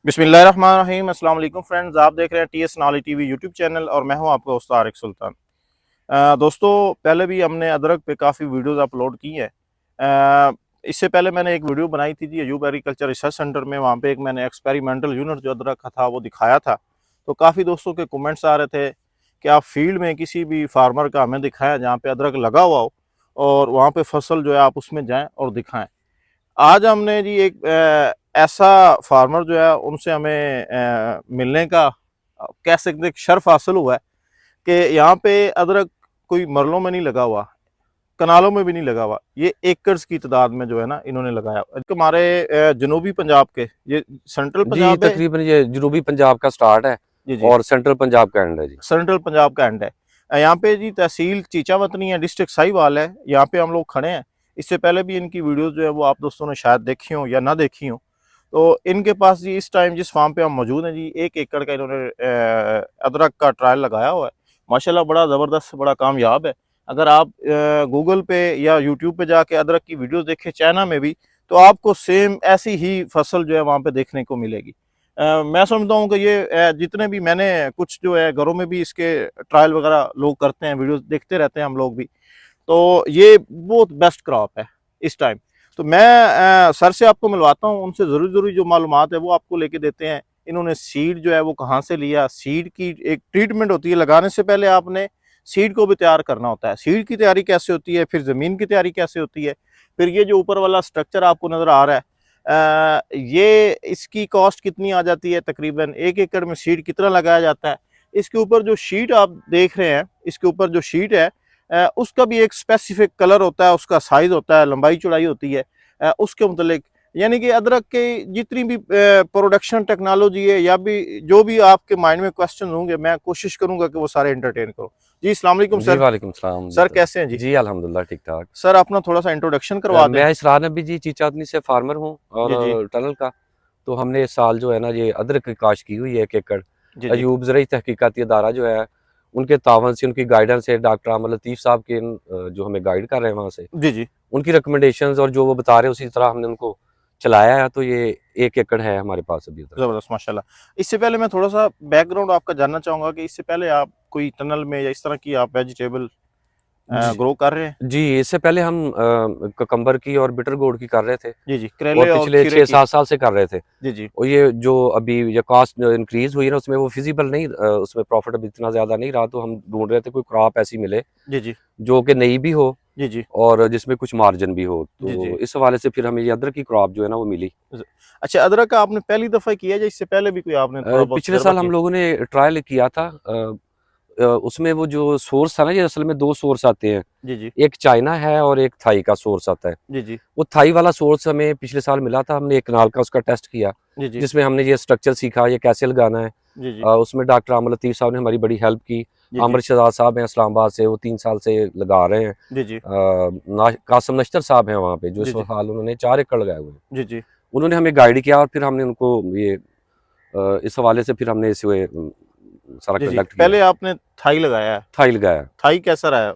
बिस्मिल्लाहिर्रहमानिर्रहीम। अस्सलाम वालेकुम फ्रेंड्स, आप देख रहे हैं TS knowledge TV YouTube channel और मैं हूं आपका उस्ताद तारिक सुल्तान। दोस्तों, पहले भी हमने अदरक पे काफ़ी वीडियोस अपलोड की हैं। इससे पहले मैंने एक वीडियो बनाई थी जी अयूब एग्रीकल्चर रिसर्च सेंटर में। वहाँ पे एक मैंने एक्सपेरिमेंटल यूनिट जो अदरक का था वो दिखाया था। तो काफ़ी दोस्तों के कमेंट्स आ रहे थे कि आप फील्ड में किसी भी फार्मर का हमें दिखाएं जहाँ पे अदरक लगा हुआ हो और वहाँ पे फसल जो है आप उसमें जाएँ और दिखाएँ। आज हमने जी एक ऐसा फार्मर जो है उनसे हमें मिलने का कह सकते हैं शर्फ हासिल हुआ है कि यहाँ पे अदरक कोई मरलों में नहीं लगा हुआ, कनालों में भी नहीं लगा हुआ, ये एकर्स की तादाद में जो है ना इन्होंने लगाया। हमारे जनूबी पंजाब के, ये सेंट्रल जी, पंजाब है। तकरीबन ये जनूबी पंजाब का स्टार्ट है जी जी, और सेंट्रल पंजाब का एंड है जी। सेंट्रल पंजाब का एंड है। यहाँ पे जी तहसील चीचावतनी है, डिस्ट्रिक्ट साहिवाल है। यहाँ पे हम लोग खड़े हैं। इससे पहले भी इनकी वीडियोस जो है वो आप दोस्तों ने शायद देखी हो या ना देखी हो। तो इनके पास जी इस टाइम जिस फार्म पे हम मौजूद हैं जी 1 एकड़ का इन्होंने अदरक का ट्रायल लगाया हुआ है। माशाल्लाह बड़ा ज़बरदस्त, बड़ा कामयाब है। अगर आप गूगल पे या यूट्यूब पे जाके अदरक की वीडियोस देखें चाइना में भी, तो आपको सेम ऐसी ही फसल जो है वहाँ पे देखने को मिलेगी। मैं समझता हूँ कि ये जितने भी मैंने कुछ जो है घरों में भी इसके ट्रायल वगैरह लोग करते हैं, वीडियोस देखते रहते हैं हम लोग भी। तो ये बहुत बेस्ट क्रॉप है इस टाइम। तो मैं सर से आपको मिलवाता हूँ, उनसे ज़रूरी जो मालूमात है वो आपको लेके देते हैं। इन्होंने सीड जो है वो कहाँ से लिया, सीड की एक ट्रीटमेंट होती है, लगाने से पहले आपने सीड को भी तैयार करना होता है। सीड की तैयारी कैसे होती है, फिर ज़मीन की तैयारी कैसे होती है, फिर ये जो ऊपर वाला स्ट्रक्चर आपको नज़र आ रहा है, ये इसकी कॉस्ट कितनी आ जाती है, तकरीबन 1 एकड़ में सीड कितना लगाया जाता है। इसके ऊपर जो शीट आप देख रहे हैं, इसके ऊपर जो शीट है उसका भी एक स्पेसिफिक कलर होता है, उसका साइज होता है, लंबाई चौड़ाई होती है उसके मुतलिक। यानी कि अदरक के जितनी भी प्रोडक्शन टेक्नोलॉजी है या भी जो भी आपके माइंड में क्वेश्चन होंगे, मैं कोशिश करूंगा कि वो सारे एंटरटेन करो। जी अस्सलाम वालेकुम जी, सर। वालेकुम सलाम। सर कैसे हैं जी? जी, अल्हम्दुलिल्लाह ठीक-ठाक। सर अपना थोड़ा सा इंट्रोडक्शन करवा दें। मैं इसरार नबी जी चीचातनी से फार्मर हूँ जी जी, और टनल का। तो हमने इस साल जो है ना ये अदरक की काश्त की हुई है 1 एकड़। जी जी, अयूब ज़रई तहकीकाती अदारा जो है, उनके तावन से, उनकी गाइडेंस से, डॉक्टर आमर लतीफ़ साहब के जो हमें गाइड कर रहे हैं वहाँ से, जी जी। उनकी रिकमेंडेशंस और जो वो बता रहे हैं उसी तरह हमने उनको चलाया है। तो ये 1 एकड़ है हमारे पास अभी अदरक। ज़बरदस्त माशाल्लाह। इससे पहले मैं थोड़ा सा बैकग्राउंड आपका जानना चाहूँगा कि इससे पहले आप कोई टनल में या इस तरह की आप वेजिटेबल जी। ग्रो कर रहे हैं? जी, इससे पहले हम ककम्बर की और बिटर गोर्ड की कर रहे थे जी जी, और करेले और पिछले खीरे की। 6-7 साल से कर रहे थे। जी जी, और ये जो अभी ये कॉस्ट इंक्रीज़ हुई है ना, उसमें वो फिज़िबल नहीं, उसमें प्रॉफ़िट अभी इतना ज़्यादा नहीं रहा। तो हम ढूँढ रहे थे कोई क्रॉप ऐसी मिले जी जी, जो कि नई भी हो जी जी, और जिसमें कुछ मार्जिन भी हो। जी जी। तो इस हवाले से फिर हमें ये अदरक की क्रॉप जो है ना वो मिली। ज अच्छा, अदरक का आपने पहली दफ़ा किया है या इससे पहले भी कोई आपने थोड़ा बहुत पिछले तजर्बा साल किया? हम लोगों ने ट्रायल किया था। उसमें वो जो सोर्स था ना, ये असल में 2 सोर्स आते हैं। जी जी, एक चाइना है और एक थाई का सोर्स आता है। जी जी, वो थाई वाला सोर्स हमें पिछले साल मिला था। हमने 1 कनाल का उसका टेस्ट किया, जी जी, जिसमें हमने ये स्ट्रक्चर सीखा, ये कैसे लगाना है। जी जी, उसमें डॉक्टर आमर लतीफ़ साहब ने हमारी बड़ी हेल्प की। जी जी, आमिर शहजाद साहब हैं इस्लामाबाद से, वो 3 साल से लगा रहे हैं। जी जी, कासिम नश्तर साहब हैं वहाँ पे, जो जी इस जी, हाल उन्होंने 4 एकड़ लगाए हुए हैं। जी जी। उन्होंने हमें गाइड किया और फिर हमने उनको ये इस हवाले से फिर हमने इसे सारा जी जी, कंडक्ट किया। पहले आपने थाई लगाया है। थाई लगाया। थाई कैसा रहा है?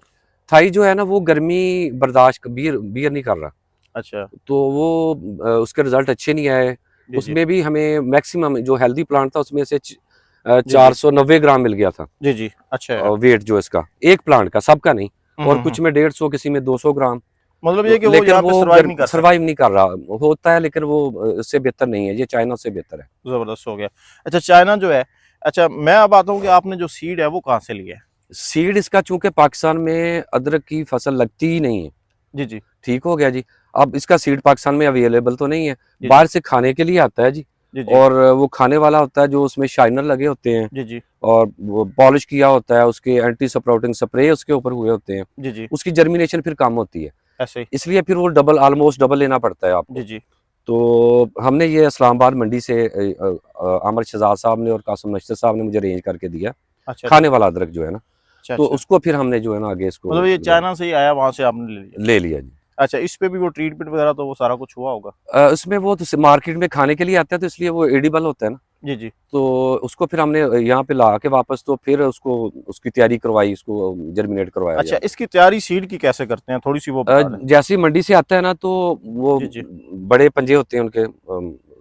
थाई जो है ना वो गर्मी बर्दाश्त बियर बियर नहीं कर रहा। अच्छा, तो वो उसके रिजल्ट अच्छे नहीं आए। जी जी, उसमें भी हमें मैक्सिमम जो हेल्दी प्लांट था उसमें से जी जी, 490 ग्राम मिल गया था। जी जी, अच्छा है। वेट जो इसका एक प्लांट का, सबका नहीं। और हुँ। कुछ में 150, किसी में 200 ग्राम। मतलब ये तो कि वो लेकिन यहाँ पे वो सर्वाइव नहीं कर सकता। सर्वाइव नहीं कर रहा होता है, लेकिन वो इससे बेहतर नहीं है, ये चाइना से बेहतर है। ज़बरदस्त हो गया। अच्छा, चाइना जो है, अच्छा मैं अब आता हूँ कि आपने जो सीड है वो कहाँ से लिया है? सीड इसका चूंकि पाकिस्तान में अदरक की फसल लगती ही नहीं है। जी जी, ठीक हो गया जी। अब इसका सीड पाकिस्तान में अवेलेबल तो नहीं है, जी जी, बाहर से खाने के लिए आता है जी। जी जी, और वो खाने वाला होता है जो उसमें शाइनर लगे होते हैं जी जी, और वो पॉलिश किया होता है, उसके एंटी स्प्राउटिंग स्प्रे उसके ऊपर हुए होते हैं। जी जी, उसकी जर्मिनेशन फिर कम होती है, ऐसे ही। इसलिए फिर वो डबल, ऑलमोस्ट डबल लेना पड़ता है जी आपको। जी, तो हमने ये इस्लामाबाद मंडी से आमिर शहजाद साहब ने और कासिम नश्तर साहब ने मुझे अरेंज करके दिया, अच्छा अच्छा, खाने वाला अदरक जो है ना। अच्छा तो अच्छा। उसको फिर हमने जो है ना आगे इसको मतलब ये चाइना से ही आया, वहाँ से आपने ले लिया। ले लिया जी। अच्छा, इस पे भी वो ट्रीटमेंट वगैरह तो वो सारा कुछ हुआ होगा? इसमें वो तो मार्केट में खाने के लिए आता है, तो इसलिए वो एडिबल होता है ना। जी जी, तो उसको फिर हमने यहाँ पे ला के वापस, तो फिर उसको उसकी तैयारी करवाई, उसको जर्मिनेट करवाया अच्छा, यहाँ पे। इसकी तैयारी सीड की कैसे करते हैं? थोड़ी-सी वो बता दें। जैसे ही मंडी से आता है ना, तो वो जी जी, बड़े पंजे होते हैं उनके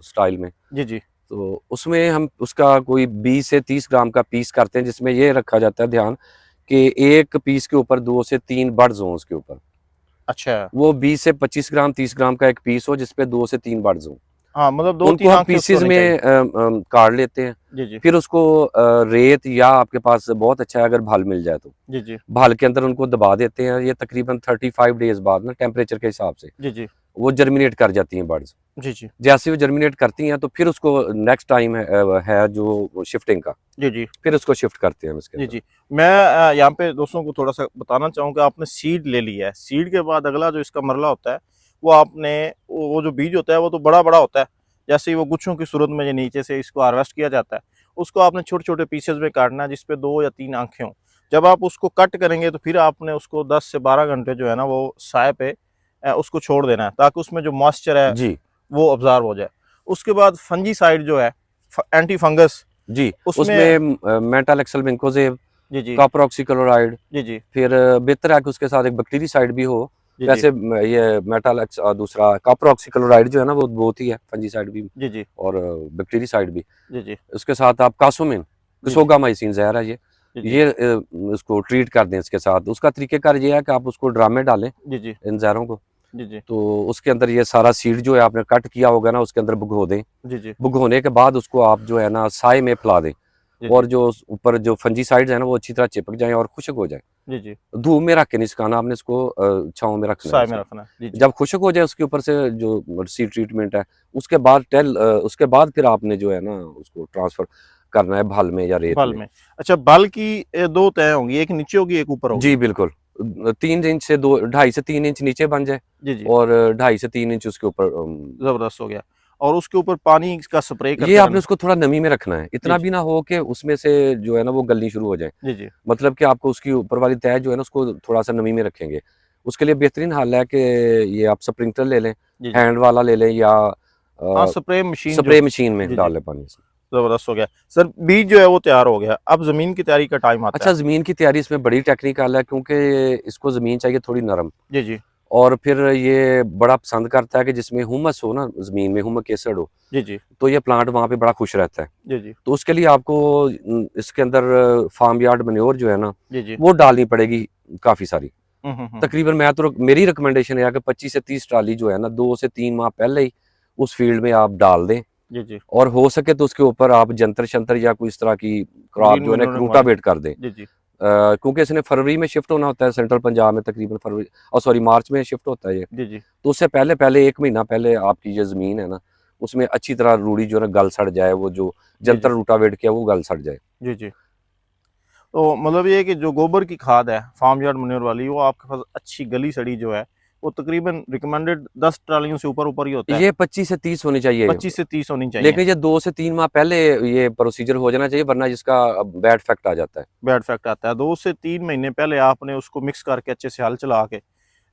स्टाइल में। जी जी, तो उसमें हम उसका कोई 20 से 30 ग्राम का पीस करते हैं, जिसमें ये रखा जाता है ध्यान कि एक पीस के ऊपर 2 से 3 बर्ड्स हों उसके ऊपर। अच्छा। वो 20 से 25 ग्राम 30 ग्राम का एक पीस हो जिसपे 2 से 3 बर्ड्स हों। हाँ, मतलब उनको 2-3 हम आँखें उसको पीसेस होनी चाहिए। में काट लेते हैं। जी, जी। फिर उसको रेत या आपके पास बहुत अच्छा है अगर भाल मिल जाए तो जी, जी। भाल के अंदर उनको दबा देते हैं। ये तकरीबन 35 डेज बाद ना टेम्परेचर के हिसाब से जी, जी। वो जर्मिनेट कर जाती हैं बर्ड्स। जी, जी। जैसे वो जर्मिनेट करती हैं तो फिर उसको नेक्स्ट टाइम है जो शिफ्टिंग का, जी, जी। फिर उसको शिफ्ट करते हैं हम इसके जी, अंदर। जी। मैं यहाँ पे दोस्तों को थोड़ा-सा बताना चाहूँगा, आपने सीड ले ली है। सीड के बाद अगला जो इसका मरला होता है, वो आपने वो जो बीज होता है वो तो बड़ा-बड़ा होता है। जैसे ही वो गुच्छों की सूरत में जो नीचे से इसको हार्वेस्ट किया जाता है, उसको आपने छोटे-छोटे पीसेज़ में काटना है जिसपे 2 या 3 आँखें हों। जब आप उसको कट करेंगे तो फिर आपने उसको 10 से 12 घंटे जो है ना वो साए पे उसको छोड़ देना है, ताकि उसमें जो मॉइस्चर है जी, वो अब्ज़ॉर्ब हो जाए। उसके बाद फंजीसाइड जो है एंटी फंगस जी। उसमें। उसमें मेटालेक्सल बेंकोजेब, जी, जी। कॉपर ऑक्सीक्लोराइड, जी, जी। फिर बेहतर है कि उसके साथ एक बैक्टीरिसाइड भी हो। जी, जी। वैसे ये दूसरा कॉपर ऑक्सीक्लोराइड जो है ना वो बहुत ही है, फंजीसाइड भी जी, जी। और बैक्टीरिसाइड भी। जी, जी। उसके साथ आप कासोमिन, जी, जी। क्सोगामाइसिन ज़हर है ये। जी, जी। ये उसको ट्रीट कर दें इसके साथ। उसका तरीक़ेकार ये है कि आप उसको ड्राम में डालें, जी, जी। इन ज़हरों को। जी, जी। तो उसके अंदर ये सारा सीड जो है आपने कट किया होगा ना उसके अंदर भिगो दें। जी, जी। भिगोने के बाद उसको आप जो है ना साए में फैला दें, जी, और जी। जो ऊपर जो फंजीसाइड्स है ना वो अच्छी तरह चिपक जाएँ और खुश्क हो जाएँ। जी, जी। धूप में रख के नहीं सुखाना आपने इसको, छाँव में रखना है साए में इसको। रखना है। जी, जी। जब खुश्क हो जाए उसके ऊपर से जो सीड ट्रीटमेंट है, उसके बाद फिर आपने जो है ना उसको ट्रांसफ़र करना है भल में या रेत बल में। में। अच्छा, बल की 2 तह होंगी, एक नीचे होगी, एक ऊपर होगी। जी, बिल्कुल। 3 इंच से 2 ढाई से 3 इंच नीचे बन जाए जी, जी। और ढाई से 3 इंच उसके ऊपर ज़बरदस्त हो गया। और उसके ऊपर पानी का स्प्रे ये करते आपने रहना। उसको थोड़ा नमी में रखना है। जी, इतना जी। भी ना हो कि उसमें से जो है ना वो गलनी शुरू हो जाए। जी, जी। मतलब कि आपको उसकी ऊपर वाली तह जो है ना उसको थोड़ा-सा नमी में रखेंगे। उसके लिए बेहतरीन हल है कि ये आप स्प्रिंकलर ले लें, जी, जी। हैंड वाला ले लें या हाँ, स्प्रे मशीन जो। स्प्रे मशीन में जी, जी। डाल लें पानी इसमें। ज़बरदस्त हो गया। सर, बीज जो है वो तैयार हो गया। अब ज़मीन की तैयारी का टाइम आता अच्छा, है। ज़मीन की तैयारी इसमें बड़ी टेक्निकल है क्योंकि इसको ज़मीन चाहिए थोड़ी नरम, जी, जी। और फिर ये बड़ा पसंद करता है कि जिसमें हुमस हो ना, ज़मीन में हुमिक एसिड हो, जी, जी। तो ये प्लांट वहाँ पे बड़ा खुश रहता है। जी, जी। तो उसके लिए आपको इसके अंदर फार्म यार्ड मैन्योर जो है ना, जी, जी। वो डालनी पड़ेगी काफ़ी सारी। हुँ, हुँ, हुँ। तकरीबन मेरी रिकमेंडेशन है कि 25 से 30 ट्राली जो है ना 2 से 3 माह पहले ही उस फील्ड में आप डाल दें, जी, जी। और हो सके तो उसके ऊपर आप जंतर-शंतर या कोई इस तरह की क्रॉप ग्रीन जो है ना मैन्योर मार दें। रूटावेट कर दें। जी, जी। क्योंकि इसने फरवरी में शिफ्ट होना होता है सेंट्रल पंजाब में, तकरीबन मार्च में शिफ्ट होता है ये। जी, जी। तो उससे पहले 1 महीना पहले आपकी जो ज़मीन है ना, उसमें अच्छी तरह रूढ़ी जो है ना गल सड़ जाए, वो जो जी, जंतर जी। रूटावेट किया वो गल सड़ जाए। जी, जी। तो मतलब ये है कि जो गोबर की खाद है, फार्म यार्ड मैन्योर वाली, वो आपके पास अच्छी गली सड़ी जो है, वो तकरीबन रिकमेंडेड 10 ट्रालियों से ऊपर ही होता है। ये 25 से 30 होनी चाहिए। 25 से 30 होनी चाहिए। लेकिन ये 2 से 3 माह पहले ये प्रोसीजर हो जाना चाहिए, वरना इसका बैड इफेक्ट आ जाता है। बैड इफेक्ट आता है। 2 से 3 महीने पहले आपने उसको मिक्स करके अच्छे से हल चला के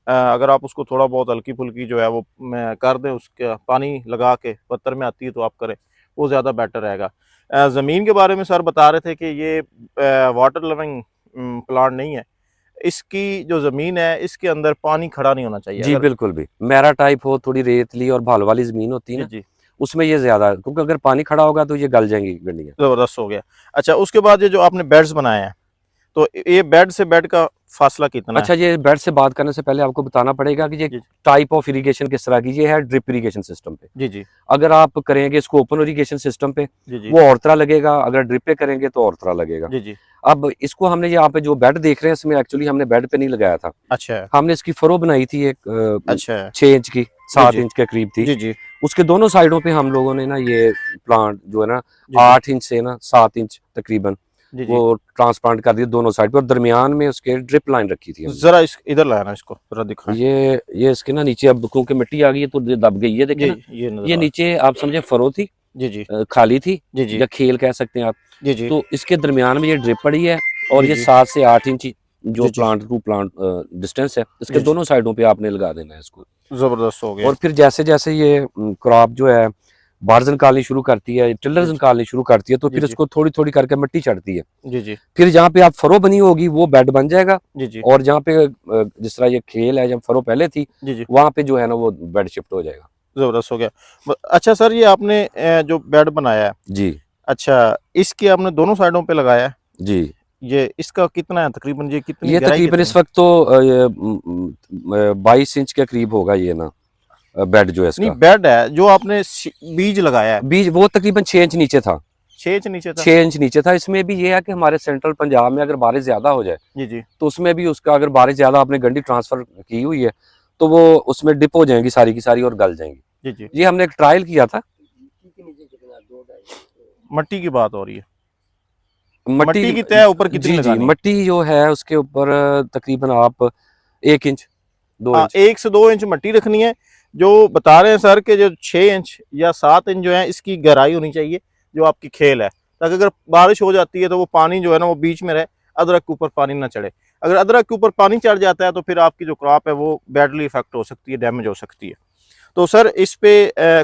अगर आप उसको थोड़ा बहुत हल्की-फुल्की जो है वो कर दें, उसका पानी लगा के, पत्थर में आती है तो आप करें, वो ज़्यादा बेटर रहेगा। ज़मीन के बारे में सर बता रहे थे कि ये वाटर लविंग प्लांट नहीं है। इसकी जो ज़मीन है, इसके अंदर पानी खड़ा नहीं होना चाहिए। जी, अगर। बिल्कुल भी। मैरा टाइप हो, थोड़ी रेतली और भाल वाली ज़मीन होती है जी, ना, जी। उसमें ये ज़्यादा, क्योंकि अगर पानी खड़ा होगा तो ये गल जाएँगी गंडियाँ। ज़बरदस्त हो गया। अच्छा, उसके बाद ये जो आपने बेड्स बनाए हैं, तो ये बेड से बेड का फासला कितना है? अच्छा, ये बेड से बात करने से पहले आपको बताना पड़ेगा कि ये जी, टाइप ऑफ इरिगेशन किस तरह की, ये है ड्रिप इरिगेशन सिस्टम पे। जी, जी। अगर आप करेंगे इसको ओपन इरिगेशन सिस्टम पे, जी, जी। वो और तरह लगेगा, अगर ड्रिप पे करेंगे तो और तरह लगेगा। जी, जी। अब इसको हमने यहाँ पे जो बेड देख रहे हैं, इसमें एक्चुअली हमने बेड पे नहीं लगाया था। अच्छा, हमने इसकी फरो बनाई थी एक अच्छा। 6 इंच की, जी, 7 जी। इंच के करीब थी। जी, जी। उसके दोनों साइडों पे हम लोगों ने ना ये प्लांट जो है ना जी, जी। 8 इंच से ना 7 इंच तकरीबन जी, जी। वो ट्रांसप्लांट कर दिए दोनों साइड पे, और दरमियान में उसके ड्रिप लाइन रखी थी हमने। ज़रा इस इधर लाना इसको, ज़रा दिखाएँ। ये इसके ना नीचे अब क्योंकि मिट्टी आ गई है तो ये दब गई है, देखें जी, ना। ये नज़र ये आ रहा नीचे आप समझे फरो थी, है। जी, जी। खाली थी, जी, जी। या खेल कह सकते हैं आप। जी, जी। तो इसके दरमियान में ये ड्रिप पड़ी है, और जी, ये जी। 7 से 8 इंच जो जी, जी। प्लांट टू प्लांट डिस्टेंस है, इसके जी, जी। दोनों साइडों पे आपने लगा देना है इसको। ज़बरदस्त हो गया। और फिर जैसे-जैसे ये क्रॉप जो है बार्ज़ निकालनी शुरू करती है, टिलर्स जी, जी। निकालनी शुरू करती है, तो जी, फिर जी। इसको थोड़ी-थोड़ी करके मिट्टी चढ़ती है। जी, जी। फिर जहाँ पे आप फरो बनी होगी वो बेड बन जाएगा, जी, जी। और जहाँ पे जिस तरह ये खेल है, जब फरो पहले थी, जी, जी। वहाँ पे जो है ना वो बेड शिफ्ट हो जाएगा। जबरदस्त हो गया। अच्छा सर, ये आपने जो बेड बनाया है, जी अच्छा इसके आपने दोनों साइडों पे लगाया है, जी। ये इसका कितना है तकरीबन, ये कितनी ये गहराई तकरीबन कितनी इस है? वक्त तो 22 इंच के करीब होगा ये ना, बेड जो है नहीं, इसका। बेड है जो आपने बीज लगाया है, बीज वो तकरीबन 6 इंच नीचे था। 6 इंच नीचे था। 6 इंच नीचे था। इसमें भी ये है कि हमारे सेंट्रल पंजाब में अगर बारिश ज्यादा हो जाए जी जी तो उसमें भी उसका, अगर बारिश ज्यादा आपने गंडी ट्रांसफर की हुई है तो वो उसमें डिप हो जाएंगी सारी की सारी और गल जाएंगी। जी जी। ये हमने एक ट्रायल किया था। मट्टी की बात हो रही है, मट्टी, मट्टी की तय ऊपर कितनी जी जी, लगानी है? मट्टी जो है उसके ऊपर तकरीबन आप 1 इंच 2 इंच। 1 से 2 इंच मट्टी रखनी है। जो बता रहे हैं सर कि जो 6 इंच या 7 इंच जो है इसकी गहराई होनी चाहिए, जो आपकी खेल है, ताकि अगर बारिश हो जाती है तो वो पानी जो है ना वो बीच में रहे, अदरक के ऊपर पानी ना चढ़े। अगर अदरक के ऊपर पानी चढ़ जाता है तो फिर आपकी जो क्रॉप है वो बैडली इफेक्ट हो सकती है, डैमेज हो सकती है। तो सर इस पे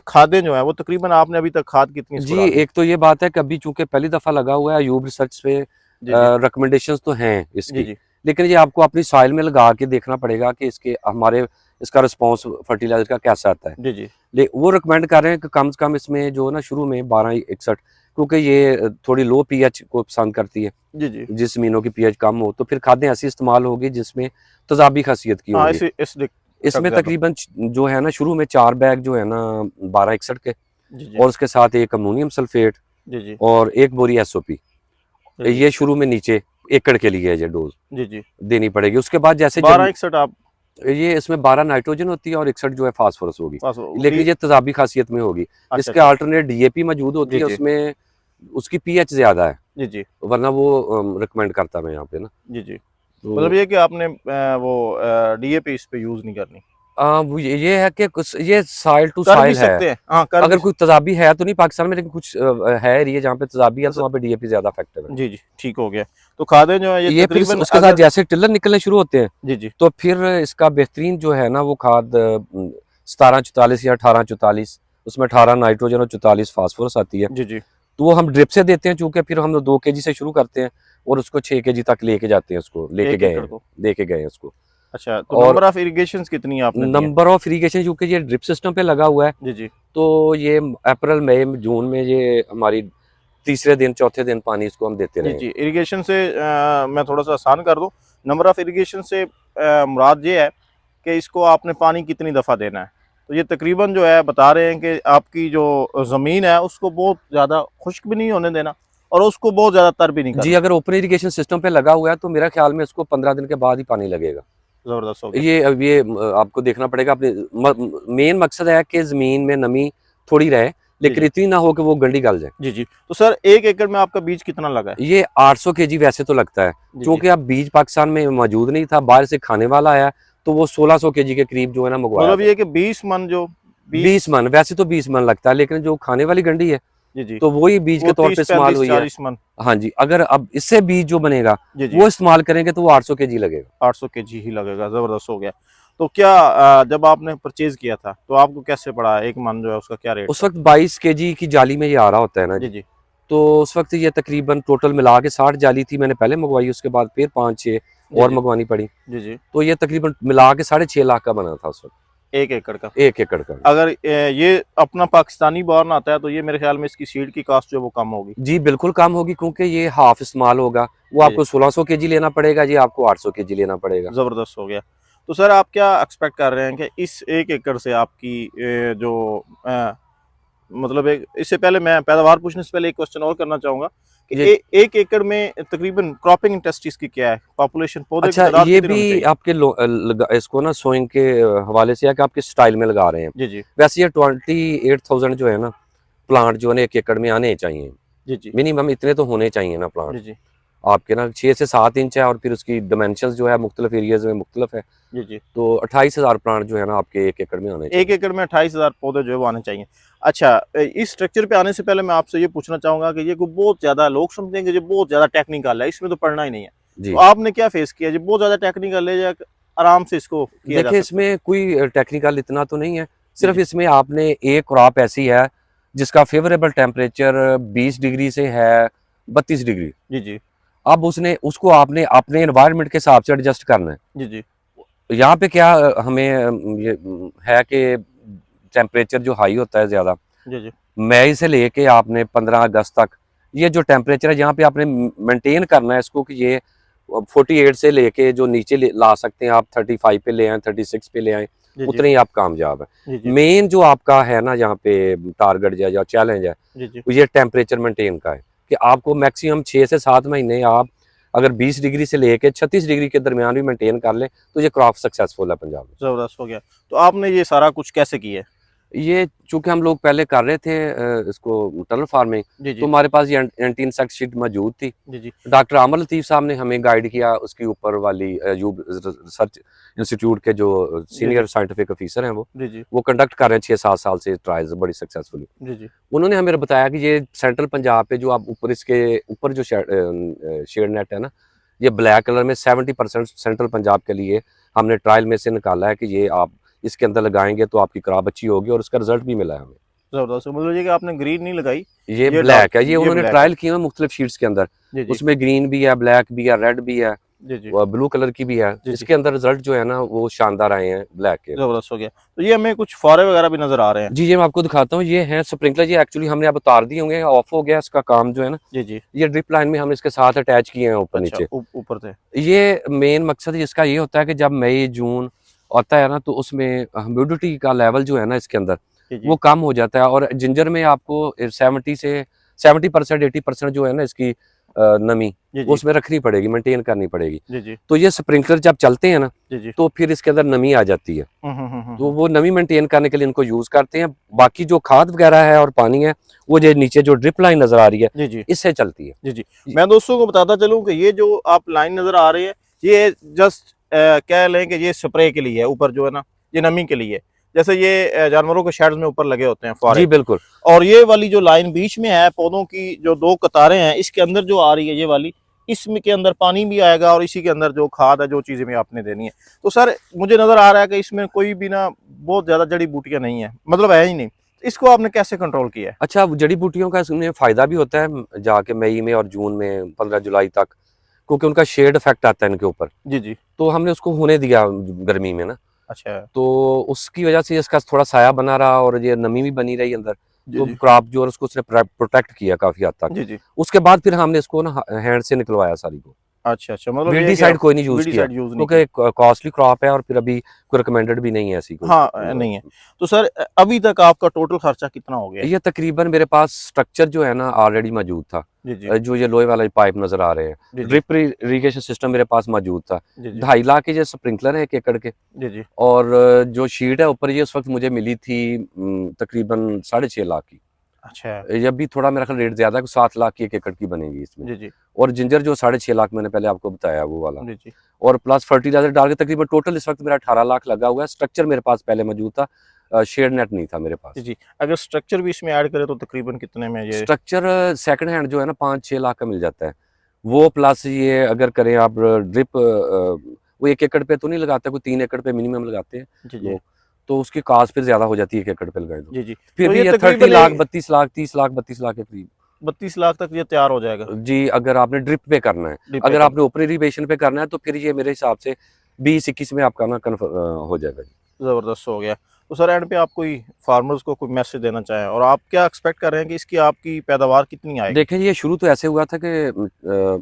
खादें जो है वो तकरीबन आपने अभी तक खाद कितनी इसको जी, डाली? एक तो ये बात है कि अभी चूंकि पहली दफा लगा हुआ है, अयूब रिसर्च पे जी जी रिकमेंडेशंस तो हैं जी इसकी, जी लेकिन ये आपको अपनी सॉइल में लगा के देखना पड़ेगा कि इसके हमारे इसका रिस्पांस फर्टिलाइजर का कैसा आता है। जी जी वो रिकमेंड कर रहे हैं कि कम से कम इसमें जो ना शुरू में 1261, क्योंकि ये थोड़ी लो पीएच को पसंद करती है, जी जी। जिस जमीनों की पीएच कम हो, तो फिर खादें ऐसी इस्तेमाल होगी जिसमें तेजाबी खासियत की हाँ, होगी। इस इसमें ज्यादा। तकरीबन जो है ना शुरू में 4 बैग जो है ना 1261 के, जी जी और उसके साथ एक अमोनियम सल्फेट जी जी और एक बोरी एसओपी, जी जी ये शुरू में नीचे एकड़ के लिए ये डोज जी जी। देनी पड़ेगी। उसके बाद जैसे जब 1261 आप ये इसमें 12 नाइट्रोजन होती है और 61 जो है फास्फोरस होगी, पास लेकिन ये तेजाबी खासियत में होगी। अच्छा इसके अच्छा। अल्टरनेट डीएपी मौजूद होती जी है, जी उसमें उसकी पीएच ज्यादा है, जी जी वरना वो रिकमेंड करता मैं यहाँ पे ना। जी जी। मतलब तो ये कि आपने वो डीएपी इस पे यूज नहीं करनी? वो ये है कि कुछ ये साइल टू कर भी साइल है। सकते हैं, हाँ कर भी अगर कोई तेजाबी है तो नहीं पाकिस्तान में, लेकिन कुछ है एरिया जहाँ पे तेजाबी है तो वहाँ पे डीएपी ज्यादा इफेक्टिव है। जी जी, ठीक हो गया। तो खादें जो है ये ये फिर तकरीबन उसके साथ अगर जैसे टिल्लर निकलने शुरू होते हैं जी जी तो फिर इसका बेहतरीन जो है ना वो खाद 1744 या 1844, उसमें 18 नाइट्रोजन और 44 फास्फोरस आती है। जी जी। तो वो हम ड्रिप से देते हैं, चूंकि फिर हम 2 केजी से शुरू करते हैं और उसको 6 केजी तक लेके जाते हैं, उसको लेके 1 एकड़ को? गए हैं उसको। अच्छा, तो और नंबर ऑफ इरिगेशन कितनी आपने दी है? नंबर ऑफ इरिगेशन चूंकि ये ड्रिप सिस्टम पे लगा हुआ है, जी जी तो ये अप्रैल मई जून में ये हमारी तीसरे दिन चौथे दिन पानी इसको हम देते जी रहेंगे। जी। इरिगेशन से मैं थोड़ा सा आसान कर दूं, नंबर ऑफ इरिगेशन से मुराद ये है कि इसको आपने पानी कितनी दफ़ा देना है। तो ये तकरीबन जो है बता रहे हैं कि आपकी जो ज़मीन है उसको बहुत ज़्यादा खुश्क भी नहीं होने देना और उसको बहुत ज़्यादा तर भी नहीं जी, करना। अगर ओपन इरिगेशन सिस्टम पे लगा हुआ है तो मेरा ख्याल में इसको 15 दिन के बाद ही पानी लगेगा। ज़बरदस्त हो गया। ये अब ये आपको देखना पड़ेगा। अपने मेन मकसद है कि जमीन में नमी थोड़ी रहे, जी लेकिन जी इतनी ना हो कि वो गंडी गल जाए। जी जी। तो सर 1 एकड़ में आपका बीज कितना लगा है? ये 800 केजी वैसे तो लगता है, जी जी। क्योंकि अब बीज पाकिस्तान में मौजूद नहीं था, बाहर से खाने वाला आया, तो वो 1600 केजी के करीब जो है ना मंगवाया मतलब था। ये कि 20 मन जो 20 मन, वैसे तो 20 मन लगता है, लेकिन जो खाने वाली गंडी है जी जी, तो वही बीज वो के तौर पे 30 इस्तेमाल 35 हुई है। 40 मन। हाँ जी, अगर अब इससे बीज जो बनेगा जी जी, वो इस्तेमाल करेंगे तो वो 800 केजी लगेगा। 800 केजी ही लगेगा। ज़बरदस्त हो गया। तो क्या जब आपने परचेज किया था तो आपको कैसे पड़ा, एक मन जो है उसका क्या रेट उस था? वक्त 22 केजी की जाली में ये आ रहा होता है ना जी जी। जी तो उस वक्त ये तकरीबन टोटल मिला के 60 जाली थी, मैंने पहले मंगवाई, उसके बाद फिर 5-6 जी और जी मंगवानी पड़ी। जी जी। तो ये तकरीबन मिला के 6.5 लाख का बना था उस वक्त, 1 एकड़ का? 1 एकड़ का। अगर ये अपना पाकिस्तानी बॉर्न आता है तो ये मेरे ख्याल में इसकी सीड की कास्ट जो है वो कम होगी। जी बिल्कुल कम होगी, क्योंकि ये हाफ इस्तेमाल होगा। वो जी, आपको 1600 केजी लेना पड़ेगा, ये आपको 800 केजी लेना पड़ेगा। ज़बरदस्त हो गया। तो सर आप क्या एक्सपेक्ट कर रहे हैं कि इस 1 एकड़ से आपकी जो मतलब एक, इससे पहले मैं पैदावार पूछने से पहले एक क्वेश्चन और करना चाहूंगा कि ये 1 एकड़ में तकरीबन क्रॉपिंग इंटेंसिटी की क्या है, पॉपुलेशन पौधे की अच्छा, तादाद ये कितनी भी होनी चाहिए? आपके इसको ना सोइंग के हवाले से है कि आपके स्टाइल में लगा रहे हैं। जी जी वैसे ये 28,000 जो है ना प्लांट जो है ना 1 एकड़ में आने चाहिए, जी जी मिनिमम इतने तो होने चाहिए ना प्लांट जी जी आपके ना। 6 से 7 इंच है और फिर उसकी डायमेंशंस जो है मुख्तलिफ एरियाज में मुख्तलिफ है। जी जी। तो 28,000 प्लांट जो है ना आपके 1 एकड़ में आने 1 एकड़ में 28,000 पौधे जो है वो आने चाहिए। अच्छा, इस स्ट्रक्चर पे आने से पहले मैं आपसे ये पूछना चाहूंगा कि ये कोई बहुत ज्यादा लोग समझते हैं कि ये बहुत ज्यादा टेक्निकल है, इसमें तो पढ़ना ही नहीं है, तो जी। आपने क्या फेस किया? ये बहुत ज्यादा टेक्निकल है या आराम से इसको किया जा देखिए, सकता है? इसमें कोई टेक्निकल इतना तो नहीं है, जी सिर्फ जी इसमें आपने एक क्रॉप ऐसी है जिसका फेवरेबल टेम्परेचर 20 डिग्री से है 32 डिग्री। जी जी अब उसको आपने अपने एनवायरनमेंट के हिसाब से एडजस्ट करना है। जी जी यहाँ पे क्या हमें ये है कि टेम्परेचर जो हाई होता है ज़्यादा, जी जी मई से लेके आपने 15 अगस्त तक ये जो टेम्परेचर है यहाँ पे आपने मेंटेन करना है इसको कि ये 48 से लेके जो नीचे ला सकते हैं आप 35 पे ले आए, 36 पे ले आए, जी उतने ही आप कामयाब है। जी जी मेन जो आपका है ना यहाँ पे टारगेट या चैलेंज है जी जी वो ये टेम्परेचर मेंटेन का है कि आपको मैक्सिमम 6 से 7 महीने आप अगर 20 डिग्री से लेके 36 डिग्री के दरमियान भी मेंटेन कर ले तो ये क्रॉप सक्सेसफुल है पंजाब में। जबरदस्त हो गया। तो आपने ये सारा कुछ कैसे किया है? ये चूंकि हम लोग पहले कर रहे थे इसको टनल फार्मिंग, जी तो जी हमारे पास ये एंटी इंसेक्ट शीट मौजूद थी। जी जी डॉक्टर आमर लतीफ़ साहब ने हमें गाइड किया, उसके ऊपर वाली अयूब रिसर्च इंस्टीट्यूट के जो सीनियर साइंटिफिक ऑफिसर हैं जी जी वो कंडक्ट कर रहे हैं 6-7 साल से ट्रायल्स बड़ी सक्सेसफुली। जी जी उन्होंने हमें बताया कि ये सेंट्रल पंजाब पे जो आप ऊपर इसके ऊपर जो शेड नेट है ना, ये ब्लैक कलर में 70% सेंट्रल पंजाब के लिए हमने ट्रायल में से निकाला है कि ये आप इसके अंदर लगाएंगे तो आपकी क्रॉप अच्छी होगी, और उसका रिजल्ट भी मिला है हमें। जबरदस्त। मतलब ये कि आपने ग्रीन नहीं लगाई, ये ये ब्लैक है, ये उन्होंने ब्लैक है। ट्रायल किए हैं मुख्तलिफ शीट्स के अंदर, जी जी उसमें ग्रीन भी है, ब्लैक भी है, रेड भी है, जी जी ब्लू कलर की भी है। जी जी इसके अंदर रिजल्ट जो है ना वो शानदार आए हैं ब्लैक के। जबरदस्त हो गया। तो ये हमें कुछ फुहारे वगैरह भी नजर आ रहे हैं। जी ये मैं आपको दिखाता हूँ, ये है स्प्रिंकलर। ये एक्चुअली हमने अब उतार दिए होंगे, ऑफ हो गया इसका काम जो है ना। जी जी ये ड्रिप लाइन में हमने इसके साथ अटैच किए हैं ऊपर अच्छा नीचे। ऊपर से। ये मेन मकसद इसका ये होता है कि जब मई जून आता है ना तो उसमें ह्यूमिडिटी का लेवल जो है ना इसके अंदर जी जी वो कम हो जाता है, और जिंजर में आपको 70% 80% जो है ना इसकी नमी जी वो जी उसमें रखनी पड़ेगी, मेंटेन करनी पड़ेगी। जी जी तो ये स्प्रिंकलर जब चलते हैं ना जी जी तो फिर इसके अंदर नमी आ जाती है, तो हम्म। वो नमी मेंटेन करने के लिए इनको यूज करते हैं। बाकी जो खाद वगैरह है और पानी है वो जो नीचे जो ड्रिप लाइन नजर आ रही है जी जी इससे चलती है। जी जी मैं दोस्तों को बताता चलूं कि ये जो आप लाइन नजर आ रही है, ये जस्ट कह लें कि ये स्प्रे के लिए है, ऊपर जो है ना ये नमी के लिए। जैसे ये जानवरों के शेड्स में ऊपर लगे होते हैं फुहारे। जी बिल्कुल। और ये वाली जो लाइन बीच में है पौधों की, जो दो कतारें हैं, इसके अंदर जो आ रही है ये वाली, इसमें के अंदर पानी भी आएगा और इसी के अंदर जो खाद है, जो चीजें भी आपने देनी है। तो सर मुझे नजर आ रहा है कि इसमें कोई भी ना बहुत ज्यादा जड़ी बूटियां नहीं है, मतलब है ही नहीं। इसको आपने कैसे कंट्रोल किया है? अच्छा, जड़ी बूटियों का इसमें फायदा भी होता है जाके मई में और जून में 15 जुलाई तक, क्योंकि उनका शेड इफेक्ट आता है इनके ऊपर, जी जी तो हमने उसको होने दिया गर्मी में ना, अच्छा तो उसकी वजह से इसका थोड़ा साया बना रहा और ये नमी भी बनी रही अंदर, जी तो जी क्रॉप जो है उसको उसने प्रोटेक्ट किया काफी हद तक। जी जी उसके बाद फिर हमने इसको ना हैंड से निकलवाया सारी को, अच्छा अच्छा, मतलब ये है कि वीडीसाइड आप कोई नहीं यूज किया वीडीसाइड यूज नहीं किया। क्योंकि कॉस्टली क्रॉप है और फिर अभी कोई रिकमेंडेड भी नहीं है ऐसी कोई। हाँ नहीं है। तो सर अभी तक आपका टोटल खर्चा कितना हो गया है? ये तकरीबन मेरे पास स्ट्रक्चर जो है ना ऑलरेडी मौजूद था, जी जी जो ये लोहे वाला पाइप नजर आ रहे हैं, जी जी ड्रिप इरिगेशन सिस्टम मेरे पास मौजूद था, जी जी 2.5 लाख के जो स्प्रिंकलर है 1 एकड़ के, जी जी और जो शीट है ऊपर ये उस वक्त मुझे मिली थी तकरीबन 6.5 लाख की। अच्छा ये भी थोड़ा मेरा ख्याल रेट ज्यादा है, 7 लाख की 1 एकड़ की बनेगी इसमें। जी जी और जिंजर जो 6.5 लाख मैंने पहले आपको बताया वो वाला, जी जी और प्लस फर्टिलाइजर डाल के तकरीबन टोटल इस वक्त मेरा 18 लाख लगा हुआ है। स्ट्रक्चर मेरे पास पहले मौजूद था, शेड नेट नहीं था मेरे पास। जी जी। अगर स्ट्रक्चर भी इसमें ऐड करें तो तकरीबन कितने में ये? स्ट्रक्चर सेकंड हैंड जो है ना 5-6 लाख का मिल जाता है वो, प्लस ये अगर करें आप ड्रिप, वो 1 एकड़ पे तो नहीं लगाते, कोई 3 एकड़ पे मिनिमम लगाते हैं जी जी लोग, तो उसकी कॉस्ट फिर ज्यादा हो जाती है 1 एकड़ पे लगाए तो। जी जी। फिर तो भी ये ये 30 तकरीबन लाख 32 लाख 30 लाख 32 लाख के करीब। 32 लाख तक ये तैयार हो जाएगा जी अगर आपने ड्रिप पे करना है, ड्रिप पे अगर कर? आपने ऊपरी इरिगेशन पे करना है तो फिर ये मेरे हिसाब से 20-21 में आपका ना हो जाएगा जी। जबरदस्त हो गया। तो सर एंड पे आप कोई फार्मर्स को कोई मैसेज देना चाहें, और आप क्या एक्सपेक्ट कर रहे हैं कि इसकी आपकी पैदावार कितनी आएगी? देखें ये शुरू तो ऐसे हुआ था कि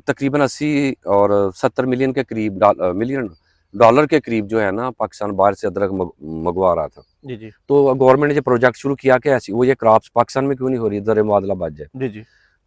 तकरीबन 80 और 70 मिलियन के करीब मिलियन डॉलर के करीब जो है ना पाकिस्तान बाहर से अदरक मंगवा रहा था। जी जी तो गवर्नमेंट ने जो प्रोजेक्ट शुरू किया कि ऐसी वो ये क्रॉप्स पाकिस्तान में क्यों नहीं हो रही, दर मुबादला बच जाए। जी जी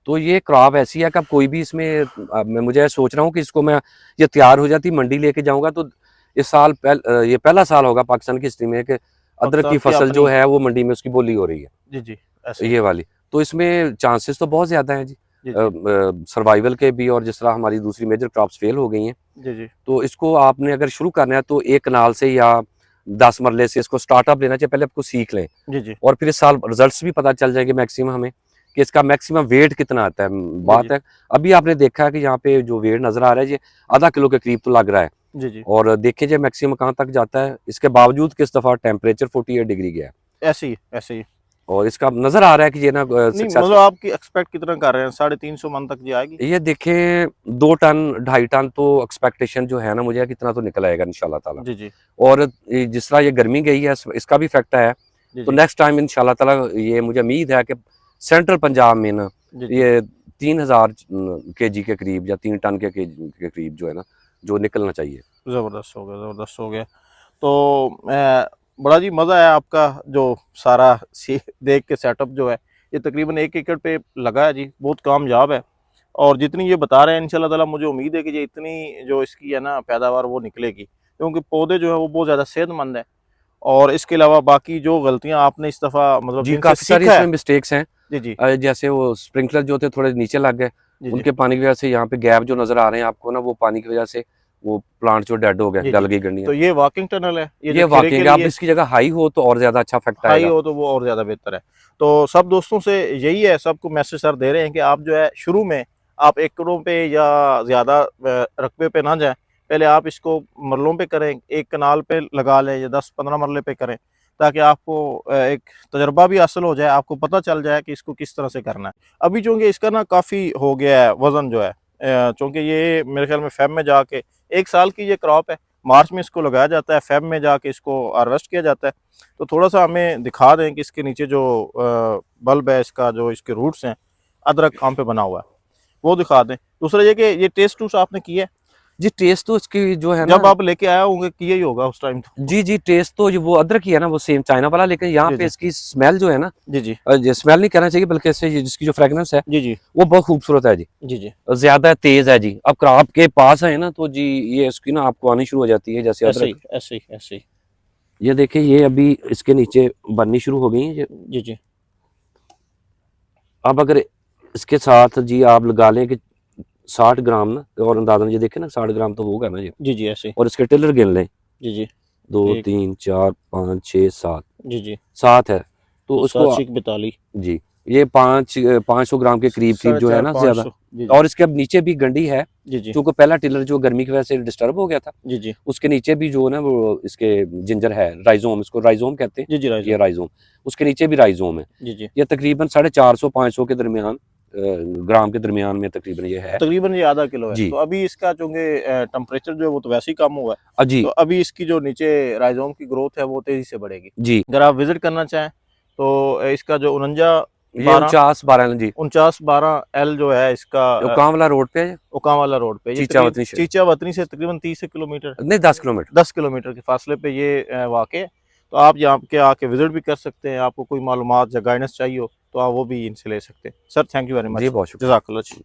तो ये क्रॉप ऐसी है कि अब कोई भी इसमें मैं मुझे सोच रहा हूँ कि इसको मैं, ये तैयार हो जाती मंडी लेके जाऊंगा तो इस साल ये पहला साल होगा पाकिस्तान की हिस्ट्री में कि अदरक की पाकिस्तान फसल जो अपनी। है वो मंडी में उसकी बोली हो रही है, जी जी ऐसे ये वाली। तो इसमें चांसेस तो बहुत ज्यादा हैं जी, जी जी सर्वाइवल के भी, और जिस तरह हमारी दूसरी मेजर क्रॉप्स फेल हो गई हैं, जी जी तो इसको आपने अगर शुरू करना है तो एक कनाल से या 10 मरले से इसको स्टार्टअप लेना चाहिए, पहले आपको सीख लें, जी जी और फिर इस साल रिजल्ट्स भी पता चल जाएंगे मैक्सिमम हमें कि इसका मैक्सिमम वेट कितना आता है। बात है अभी आपने देखा है कि यहाँ पे जो वेट नजर आ रहा है ये आधा किलो के करीब तो लग रहा है, जी जी और देखे जाए मैक्सिमम कहाँ तक जाता है, इसके बावजूद किस दफा टेम्परेचर 48 डिग्री गया है। ऐसे ही और इसका नजर आ रहा है कि ये ना नहीं सक्सेसफुल। मतलब आपकी एक्सपेक्ट कितना कर रहे हैं? 350 मन तक जी आएगी? ये देखें 2 टन 2.5 टन तो एक्सपेक्टेशन जो है ना मुझे कितना तो निकल आएगा इंशाल्लाह ताला। जी जी और जिस तरह ये गर्मी गई है इसका भी फैक्ट है। जी तो जी नेक्स्ट टाइम इंशाल्लाह ताला ये मुझे उम्मीद है कि सेंट्रल पंजाब में ना जी जी। ये 3000 केजी के करीब या 3 टन के करीब जो है ना जो निकलना चाहिए। ज़बरदस्त हो गया, ज़बरदस्त हो गया। तो बड़ा जी मज़ा आया आपका जो सारा सी देख के सेटअप जो है, ये तकरीबन 1 एकड़ पे लगा है जी, बहुत कामयाब है। और जितनी ये बता रहे हैं इंशाल्लाह ताला मुझे उम्मीद है कि ये इतनी जो इसकी है ना पैदावार वो निकलेगी, क्योंकि पौधे जो है वो बहुत ज़्यादा सेहतमंद है। और इसके अलावा बाकी जो गलतियाँ आपने इस दफ़ा मतलब जी, जिनसे काफ़ी सारी सीखा इसमें है। मिस्टेक्स हैं। जी, जी। जैसे वो स्प्रिंकलर जो थे थोड़े नीचे लग गए, जी, जी। उनके पानी की वजह से यहाँ पे गैप जो नज़र आ रहे हैं आपको ना वो पानी की वजह से वो प्लांट जो डेड हो गए, जी, गल जी। गई गंडियाँ। तो ये वॉकिंग टनल है, ये जो ये खीरे के वाकई आप लिए इसकी जगह हाई हो तो और ज़्यादा अच्छा इफेक्ट हाई आएगा। हो तो वो और ज़्यादा बेहतर है। तो सब दोस्तों से यही है, सबको मैसेज सर दे रहे हैं कि आप जो है शुरू में आप एकड़ों पे या ज़्यादा रकबे पे ना जाएँ। पहले आप इसको मरलों पे करें, एक कनाल पे लगा लें या 10-15 मरले पे करें, ताकि आपको एक तजुर्बा भी हासिल हो जाए, आपको पता चल जाए कि इसको किस तरह से करना है। अभी चूँकि इसका ना काफ़ी हो गया है वज़न जो है, चूँकि ये मेरे ख़्याल में फ़ेब में जाके 1 साल की ये क्रॉप है, मार्च में इसको लगाया जाता है, फ़ेब में जाके इसको हार्वेस्ट किया जाता है। तो थोड़ा-सा हमें दिखा दें कि इसके नीचे जो बल्ब है इसका, जो इसके रूट्स हैं, अदरक काम पे बना हुआ है, वो दिखा दें। दूसरा ये कि ये टेस्ट टूस्ट आपने किया है? जी, टेस्ट तो इसकी जो है ना। जब आप लेके आए होंगे किया ही होगा उस टाइम तो। जी, जी, टेस्ट तो वो अदरक ही है ना, वो सेम चाइना वाला, लेकिन यहाँ जी, पे जी। इसकी स्मेल जो है ना, जी, जी। ये स्मेल नहीं कहना चाहिए बल्कि इससे जिसकी जो फ्रेगनेंस है जी, जी। वो बहुत खूबसूरत है जी। जी, जी। ज़्यादा तेज़ है जी। अब क्रॉप के पास है ना तो जी ये इसकी ना आपको आनी शुरू हो जाती है जैसे ऐसे ही, अदरक। ऐसे ही, ऐसे ही। ये देखिए ये अभी इसके नीचे बननी शुरू हो गई है ये। जी, जी। अब अगर इसके साथ जी आप लगा लें कि 60 ग्राम ना, और अंदाज़न ये देखें ना 60 ग्राम तो होगा ना ये। जी, जी, ऐसे ही। और इसके टिलर गिन लें, जी, जी। 2 1 3 4 5 6 7, जी, जी। 7 है। तो तो उसको 7 42 जी, ये 500 ग्राम के करीब-करीब साढ़े जो है 4 ना ज़्यादा। 500। जी, जी। और इसके अब नीचे भी गंडी है, जी, जी। चूँकि पहला टिलर जो गर्मी की वजह से डिस्टर्ब हो गया था, जी, जी। उसके नीचे भी जो है ना वो इसके जिंजर है, राइज़ोम, इसको राइज़ोम कहते हैं, जी, जी, ये राइज़ो। राइज़ोम। उसके नीचे भी राइज़ोम है। जी, जी। ये तकरीबन 450-500 के दरमियान ग्राम के दरमियान में तकरीबन ये है। तकरीबन ये आधा किलो है। जी। तो अभी इसका चूँकि टेम्परेचर जो है वो तो वैसे ही कम हुआ है, जी, तो अभी इसकी जो नीचे राइज़ोम की ग्रोथ है वो तेज़ी से बढ़ेगी। जी। अगर आप विज़िट करना चाहें तो इसका जो 49 ये 12 49-12 जी, 49-12 एल जो है इसका ओकांवला रोड पे है, ओकावाला रोड पे, ये चीचा करीब वतनी से चीचा वतनी से तकरीबन 30 किलोमीटर, नहीं 10 किलोमीटर। 10 किलोमीटर के फासले पे ये वाक़ है। तो आप यहाँ के आके विज़िट भी कर सकते हैं, आपको कोई मालूमात या गाइडेंस चाहिए हो तो आप वो भी इनसे ले सकते हैं। सर थैंक यू वेरी जी, मच। बहुत शुक्रिया। जज़ाकल्लाह।